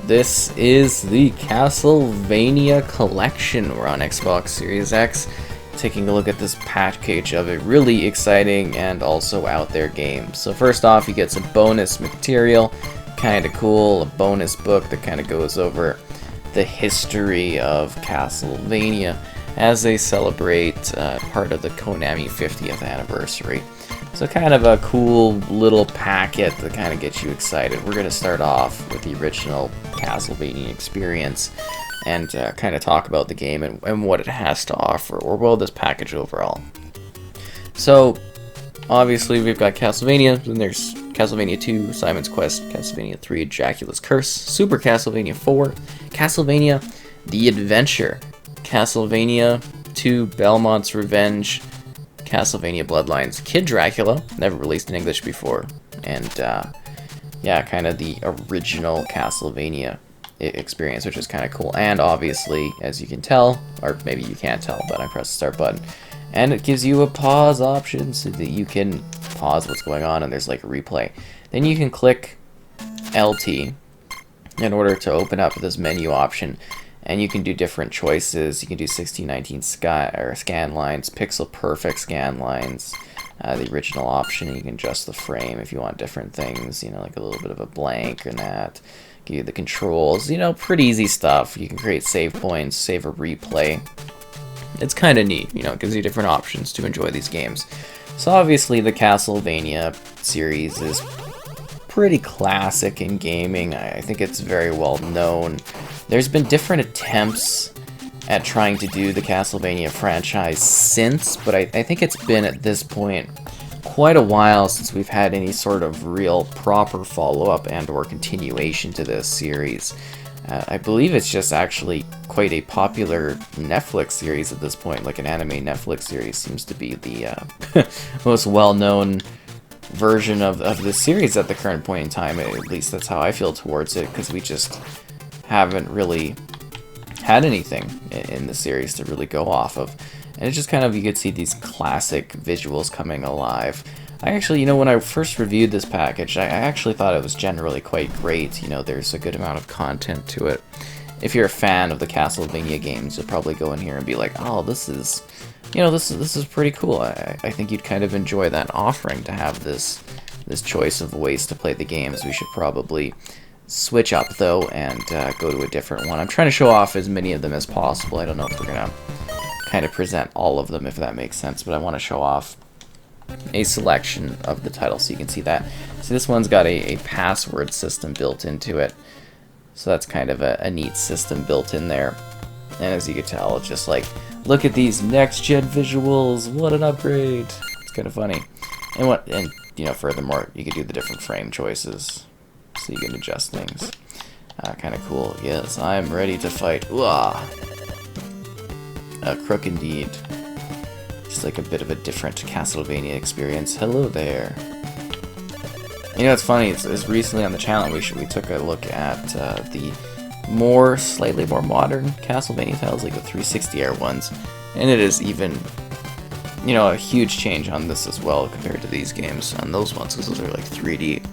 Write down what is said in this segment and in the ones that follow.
This is the Castlevania collection. We're on Xbox Series X. Taking a look at this package of a really exciting and also out there game. So first off, you get some bonus material, kind of cool, a bonus book that kind of goes over the history of Castlevania as they celebrate part of the Konami 50th anniversary. So kind of a cool little packet that kind of gets you excited. We're going to start off with the original Castlevania experience and kind of talk about the game and what it has to offer, or well, this package overall. So obviously we've got Castlevania, then there's Castlevania 2, Simon's Quest, Castlevania 3, Dracula's Curse, Super Castlevania 4, Castlevania The Adventure, Castlevania 2, Belmont's Revenge, Castlevania Bloodlines, Kid Dracula, never released in English before, and yeah, kind of the original Castlevania experience, which is kind of cool. And obviously, as you can tell, or maybe you can't tell, but I press the start button, and it gives you a pause option so that you can pause what's going on, and there's like a replay. Then you can click LT in order to open up this menu option, and you can do different choices. You can do 1619 scan lines, pixel perfect scan lines, the original option. You can adjust the frame if you want different things, you know, like a little bit of a blank or that. Give you the controls, you know, pretty easy stuff. You can create save points, save a replay. It's kind of neat, you know, it gives you different options to enjoy these games. So obviously the Castlevania series is pretty classic in gaming. I think it's very well known. There's been different attempts at trying to do the Castlevania franchise since, but I think it's been at this point quite a while since we've had any sort of real proper follow-up and or continuation to this series. I believe it's just actually quite a popular Netflix series at this point, like an anime Netflix series seems to be the most well-known version of this series at the current point in time. At least that's how I feel towards it, because we just haven't really had anything in the series to really go off of. And it's just kind of, you could see these classic visuals coming alive. I actually, you know, when I first reviewed this package, I actually thought it was generally quite great. You know, there's a good amount of content to it. If you're a fan of the Castlevania games, you'll probably go in here and be like, oh, this is, you know, this is pretty cool. I think you'd kind of enjoy that offering to have this choice of ways to play the games. We should probably switch up though and go to a different one. I'm trying to show off as many of them as possible. I don't know if we're gonna kind of present all of them, if that makes sense, but I want to show off a selection of the titles so you can see that. So this one's got a password system built into it, so that's kind of a neat system built in there. And as you can tell, it's just like, look at these next gen visuals, what an upgrade. It's kind of funny. And you know, furthermore, you can do the different frame choices so you can adjust things. Kind of cool. Yes, I'm ready to fight. Ooh-ah. A crook indeed. Just like a bit of a different Castlevania experience. Hello there. You know, it's funny, it's recently on the channel we took a look at the slightly more modern Castlevania titles, like the 360 era ones, and it is even, you know, a huge change on this as well compared to these games on those ones, because those are like 3D.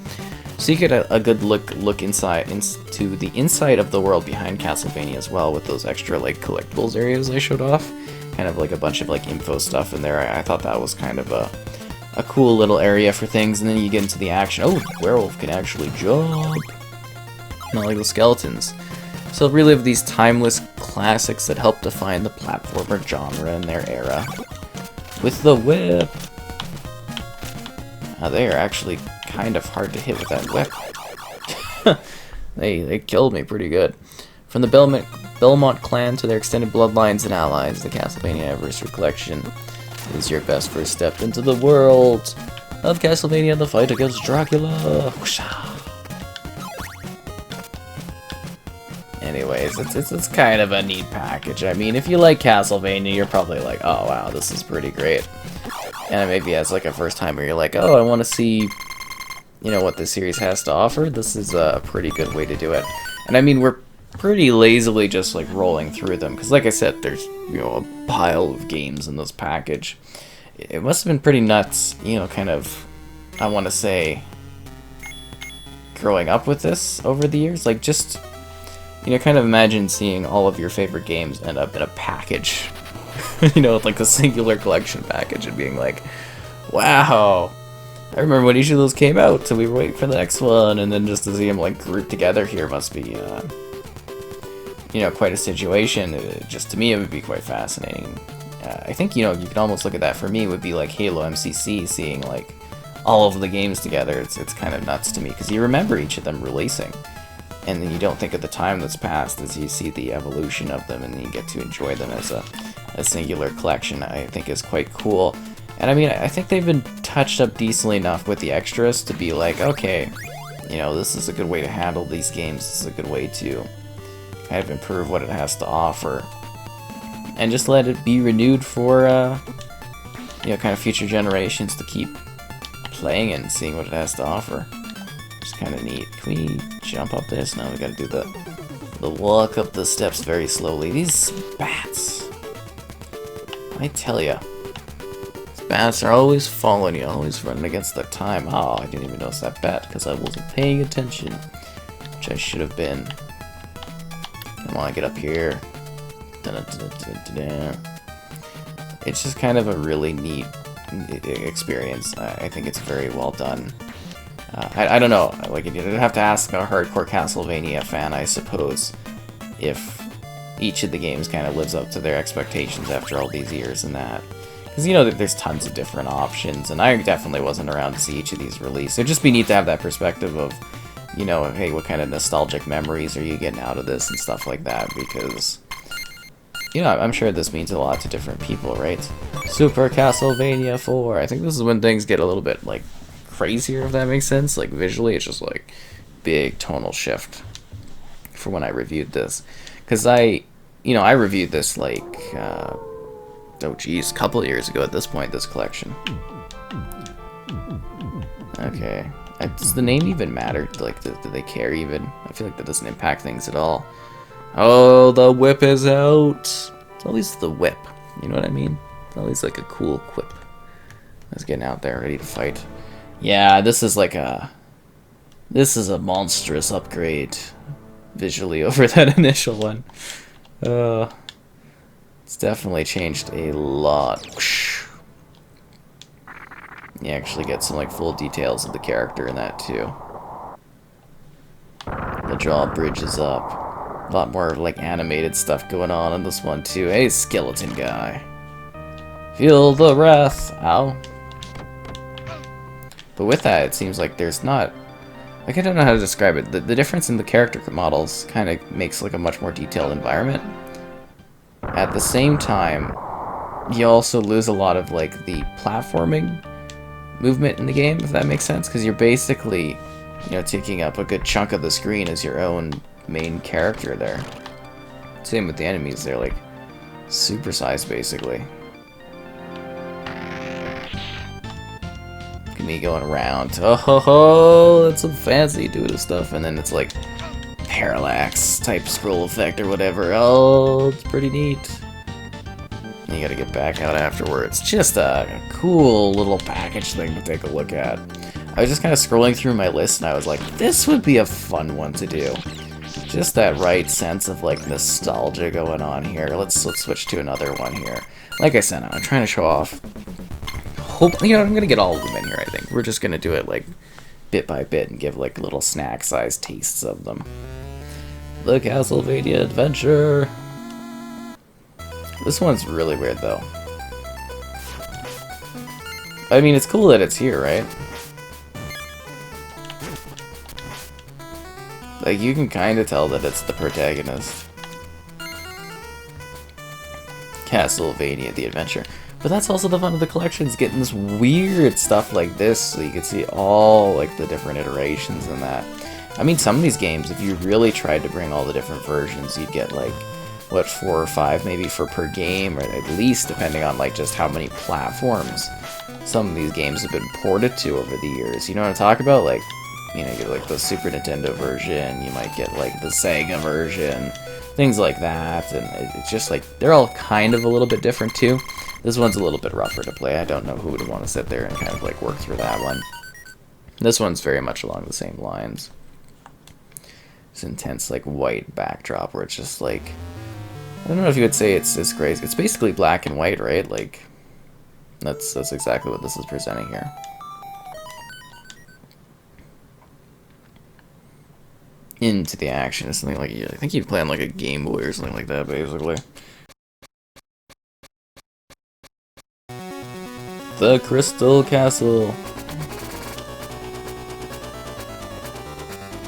So you get a good look inside into the inside of the world behind Castlevania as well, with those extra like collectibles areas I showed off, kind of like a bunch of like info stuff in there. I thought that was kind of a cool little area for things, and then you get into the action. Oh, werewolf can actually jump, not like the skeletons. So relive these timeless classics that help define the platformer genre in their era with the whip. They are actually kind of hard to hit with that whip. They killed me pretty good. From the Belmont clan to their extended bloodlines and allies, the Castlevania Anniversary Collection is your best first step into the world of Castlevania: The Fight Against Dracula. Anyways, it's kind of a neat package. I mean, if you like Castlevania, you're probably like, oh wow, this is pretty great. And maybe as like a first timer, you're like, oh, I want to see, you know, what this series has to offer. This is a pretty good way to do it. And I mean, we're pretty lazily just like rolling through them, because like I said, there's, you know, a pile of games in this package. It must have been pretty nuts, you know, kind of, I want to say, growing up with this over the years. Like, just you know, kind of imagine seeing all of your favorite games end up in a package. You know, with like a singular collection package and being like, wow, I remember when each of those came out, so we were waiting for the next one, and then just to see them like grouped together here must be, you know, quite a situation. Just to me, it would be quite fascinating. I think, you know, you could almost look at that for me would be like Halo MCC, seeing like all of the games together. It's kind of nuts to me because you remember each of them releasing, and then you don't think of the time that's passed as you see the evolution of them, and then you get to enjoy them as a singular collection. I think is quite cool. And I mean, I think they've been touched up decently enough with the extras to be like, okay, you know, this is a good way to handle these games. This is a good way to kind of improve what it has to offer. And just let it be renewed for, you know, kind of future generations to keep playing and seeing what it has to offer. It's kind of neat. Can we jump up this? No, we gotta do the walk up the steps very slowly. These bats, I tell ya. Bats are always following you, always running against the time. Oh, I didn't even notice that bat because I wasn't paying attention, which I should have been. Come on, get up here. It's just kind of a really neat experience. I think it's very well done. I don't know, like, you'd have to ask a hardcore Castlevania fan, I suppose, if each of the games kind of lives up to their expectations after all these years and that. Because, you know, there's tons of different options, and I definitely wasn't around to see each of these release. It'd just be neat to have that perspective of, you know, hey, what kind of nostalgic memories are you getting out of this and stuff like that, because, you know, I'm sure this means a lot to different people, right? Super Castlevania 4. I think this is when things get a little bit, like, crazier, if that makes sense. Like, visually, it's just, like, big tonal shift for when I reviewed this. Because I reviewed this, like, oh geez, a couple of years ago at this point, this collection. Okay. Does the name even matter? Like, do they care even? I feel like that doesn't impact things at all. Oh, the whip is out! It's always the whip, you know what I mean? It's always like a cool quip. Let's get out there, ready to fight. Yeah, this is a monstrous upgrade visually over that initial one. It's definitely changed a lot. You actually get some like full details of the character in that too. The drawbridge is up. A lot more like animated stuff going on in this one too. Hey, skeleton guy. Feel the wrath. Ow. But with that, it seems like there's not... Like, I don't know how to describe it. The difference in the character models kind of makes like a much more detailed environment. At the same time, you also lose a lot of like the platforming movement in the game, if that makes sense, because you're basically, you know, taking up a good chunk of the screen as your own main character there. Same with the enemies, they're like supersized basically. Look at me going around. Oh ho ho, that's some fancy doodle stuff, and then it's like parallax type scroll effect or whatever. Oh, it's pretty neat. You gotta get back out afterwards. Just a cool little package thing to take a look at. I was just kind of scrolling through my list and I was like, this would be a fun one to do. Just that right sense of like nostalgia going on here. Let's switch to another one here. Like I said, I'm trying to show off. You know, I'm gonna get all of them in here, I think. We're just gonna do it like bit by bit and give like little snack-sized tastes of them. The Castlevania Adventure. This one's really weird, though. I mean, it's cool that it's here, right? Like, you can kind of tell that it's the protagonist. Castlevania The Adventure. But that's also the fun of the collections, getting this weird stuff like this, so you can see all, like, the different iterations in that. I mean, some of these games, if you really tried to bring all the different versions, you'd get, like, what, 4 or 5 maybe for per game, or at least depending on like just how many platforms some of these games have been ported to over the years. You know what I'm talking about? Like, you know, you get like the Super Nintendo version, you might get like the Sega version, things like that, and it's just like, they're all kind of a little bit different too. This one's a little bit rougher to play. I don't know who would want to sit there and kind of like work through that one. This one's very much along the same lines. this intense like white backdrop where it's just like, I don't know if you would say it's crazy. It's basically black and white, right? Like that's exactly what this is presenting here. Into the action is something like, I think you'd play on like a Game Boy or something like that, basically. The Crystal Castle.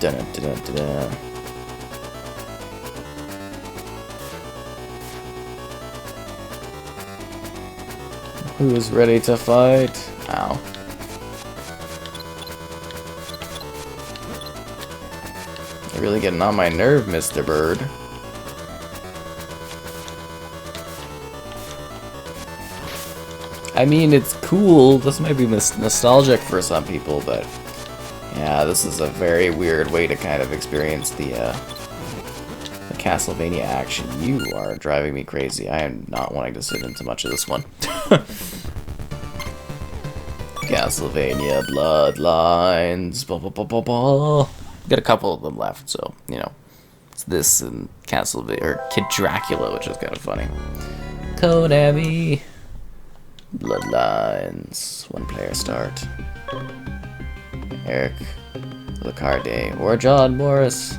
Dun -dun -dun -dun -dun. Who's ready to fight? Ow. You're really getting on my nerve, Mr. Bird. I mean, it's cool. This might be nostalgic for some people, but yeah, this is a very weird way to kind of experience the Castlevania action. You are driving me crazy. I am not wanting to sit into much of this one. Castlevania Bloodlines. Blah, blah, blah, blah, blah. Got a couple of them left, so, you know, it's this and Castlevania, or Kid Dracula, which is kind of funny. Konami. Bloodlines. 1 player start. Eric Lacarde or John Morris.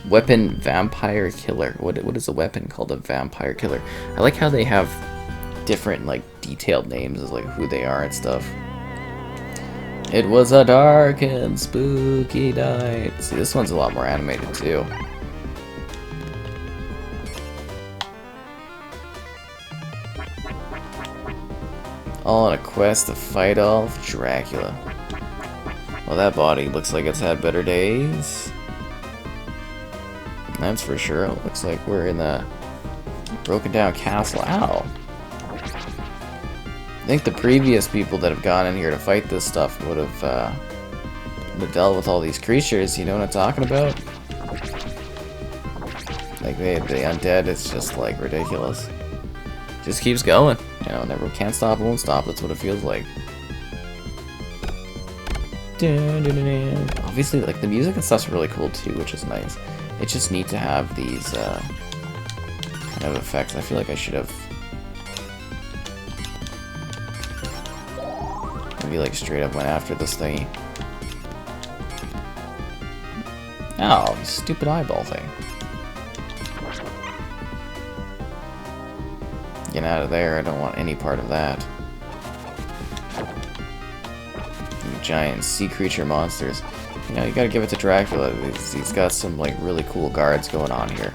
Weapon Vampire Killer. What is a weapon called a Vampire Killer? I like how they have different, like, detailed names as, like, who they are and stuff. It was a dark and spooky night. See, this one's a lot more animated, too. All on a quest to fight off Dracula. Well, that body looks like it's had better days. That's for sure. It looks like we're in the broken down castle. Ow. I think the previous people that have gone in here to fight this stuff would have dealt with all these creatures. You know what I'm talking about? Like the undead, it's just like ridiculous. Just keeps going. You know, never can't stop, won't stop. That's what it feels like. Obviously, like the music and stuff's really cool too, which is nice. It's just neat to have these kind of effects. I feel like I should have maybe like straight up went after this thingy. Oh, stupid eyeball thing. Get out of there, I don't want any part of that. Giant sea creature monsters. You know, you gotta give it to Dracula. He's got some like really cool guards going on here.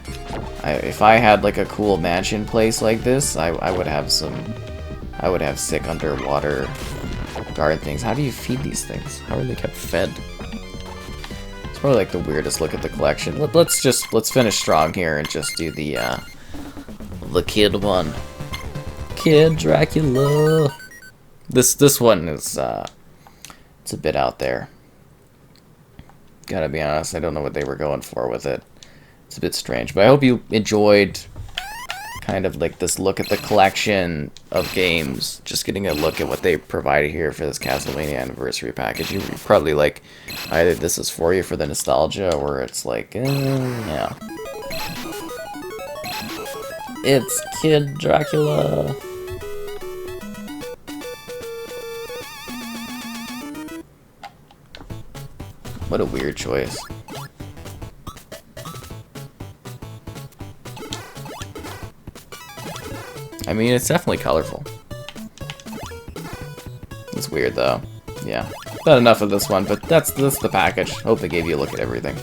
If I had like a cool mansion place like this, I would have some. I would have sick underwater guard things. How do you feed these things? How are they kept fed? It's probably like the weirdest look at the collection. Let's finish strong here and just do the kid one. Kid Dracula. This one is it's a bit out there. Gotta be honest, I don't know what they were going for with it. It's a bit strange, but I hope you enjoyed kind of like this look at the collection of games. Just getting a look at what they provided here for this Castlevania Anniversary Package. You probably like either this is for you for the nostalgia, or it's like, yeah. It's Kid Dracula. What a weird choice. I mean, it's definitely colorful. It's weird though. Yeah. Not enough of this one, but that's the package. Hope they gave you a look at everything.